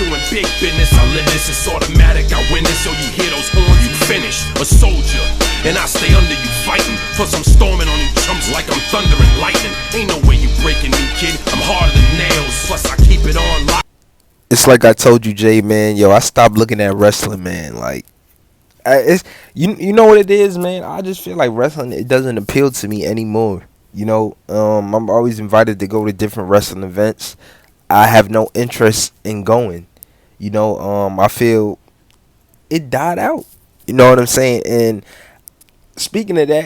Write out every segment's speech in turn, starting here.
doing big business. I live this, it's automatic. I win this, so you hear those horns, you finish. A soldier, and I stay under you fighting. Plus I'm storming on you chumps like I'm thunder and lightning. Ain't no way you breaking me, kid. I'm harder than nails. Plus I keep it on lock. It's like I told you, Jay, man. Yo, I stopped looking at wrestling, man. Like, it's you know what it is, man. I just feel like wrestling, it doesn't appeal to me anymore. I'm always invited to go to different wrestling events. I have no interest in going. I feel it died out. You know what I'm saying? And speaking of that,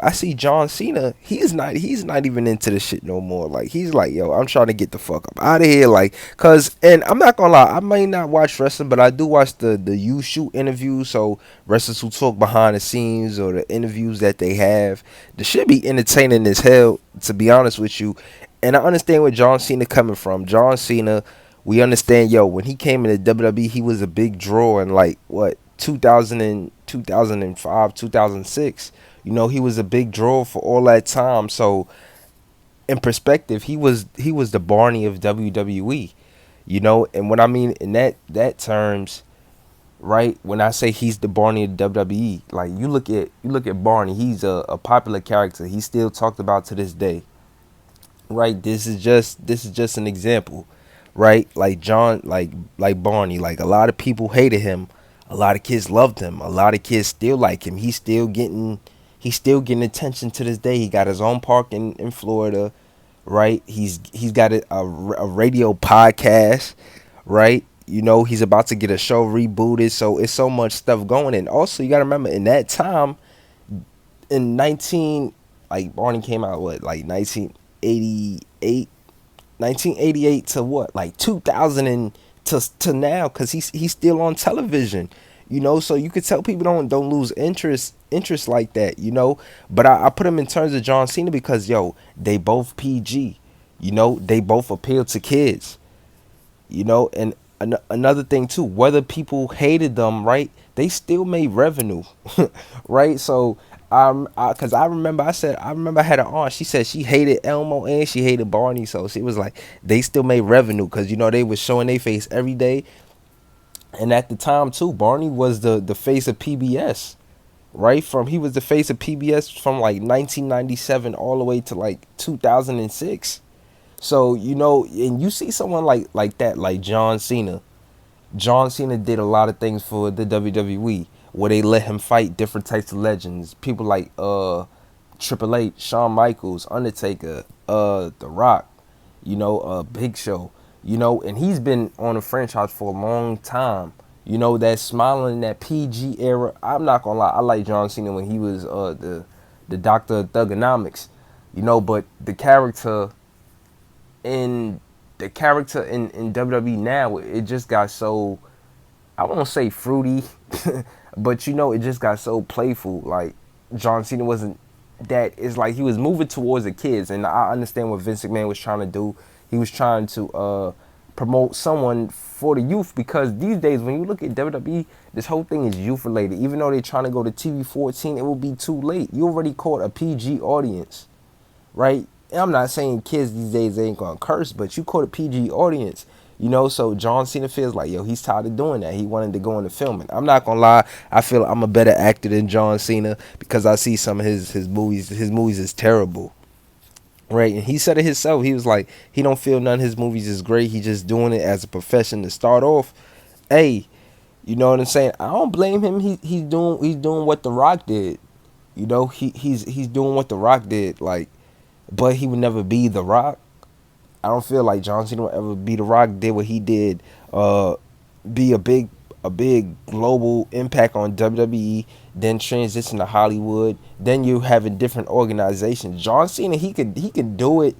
I see Johncena. He's not even into the shit no more. Like, he's like, yo, I'm trying to get the fuck up out of here. Like, and I'm not gonna lie, I may not watch wrestling, but I do watch the You Shoot interviews. So wrestlers who talk behind the scenes or the interviews that they have, the shit be entertaining as hell, to be honest with you. And I understand where Johncena coming from. Johncena, we understand, yo, when he came into WWE, he was a big draw in like what 2005, 2006. He was a big draw for all that time. So in perspective, he was the Barney of WWE. And what I mean in that terms, right? When I say he's the Barney of WWE, like you look at Barney, he's a popular character. He's still talked about to this day. Right? This is just an example. Right? Like like Barney, like a lot of people hated him. A lot of kids loved him. A lot of kids still like him. He's still getting attention to this day. He got his own park in Florida, right? He's got a radio podcast, right? He's about to get a show rebooted. So it's so much stuff going. And also you gotta remember, in that time, in Barney came out like 1988 to what, like 2000 and to now, because he's still on television. So you could tell people don't lose interest like that. But I put him in terms of Johncena because, yo, they both PG. They both appeal to kids. And another thing too, whether people hated them, right, they still made revenue. Right? So because I remember I had an aunt, she said she hated Elmo and she hated Barney, so she was like, they still made revenue because they was showing their face every day. And at the time too, Barney was the face of PBS, right? He was the face of PBS from like 1997 all the way to like 2006. So and you see someone like that, like Johncena. Johncena did a lot of things for the WWE, where they let him fight different types of legends. People like Triple H, Shawn Michaels, Undertaker, The Rock, Big Show, and he's been on the franchise for a long time. That smiling, that PG era. I'm not gonna lie, I like Johncena when he was the Doctor of Thugonomics, but the character in WWE now, it just got so, I won't say fruity, but it just got so playful. Like, Johncena wasn't that. It's like he was moving towards the kids, and I understand what Vince McMahon was trying to do. He was trying to promote someone for the youth, because these days when you look at WWE, this whole thing is youth related. Even though they're trying to go to TV 14, it will be too late. You already caught a PG audience, right? And I'm not saying kids these days ain't gonna curse, but you caught a PG audience. So Johncena feels like, yo, he's tired of doing that. He wanted to go into filming. I'm not gonna lie, I feel I'm a better actor than Johncena because I see some of his movies. His movies is terrible, right? And he said it himself. He was like, he don't feel none of his movies is great. He just doing it as a profession to start off. Hey, you know what I'm saying? I don't blame him. He's doing what The Rock did. He's doing what The Rock did. Like, but he would never be The Rock. I don't feel like Johncena will ever be The Rock. Did what he did, be a big global impact on WWE, then transition to Hollywood. Then you having different organizations. Johncena, he could do it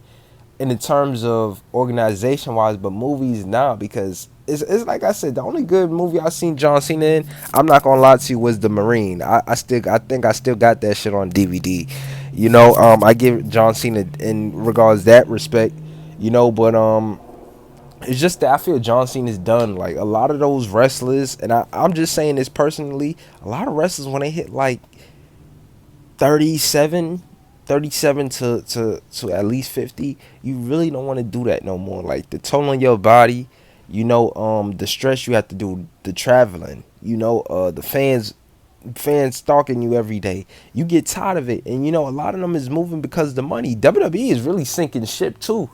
in the terms of organization wise, but movies now, because it's like I said, the only good movie I seen Johncena in, I'm not gonna lie to you, was The Marine. I think I still got that shit on DVD. I give Johncena in regards that respect. But it's just that I feel Johncena is done. Like, a lot of those wrestlers, and I'm just saying this personally, a lot of wrestlers, when they hit like 37 to at least 50, you really don't want to do that no more. Like, the toll on your body, The stress you have to do, the traveling, the fans stalking you every day. You get tired of it, and a lot of them is moving because of the money. WWE is really sinking ship too,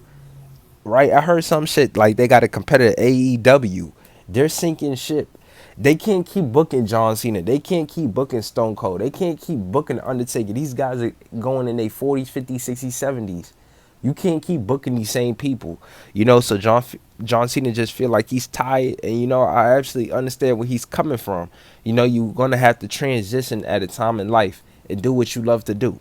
right? I heard some shit like they got a competitor, AEW. They're sinking ship. They can't keep booking John Cena. They can't keep booking Stone Cold. They can't keep booking Undertaker. These guys are going in their 40s, 50s, 60s, 70s. You can't keep booking these same people. So John Cena just feel like he's tired, and I actually understand where he's coming from. You're gonna have to transition at a time in life and do what you love to do.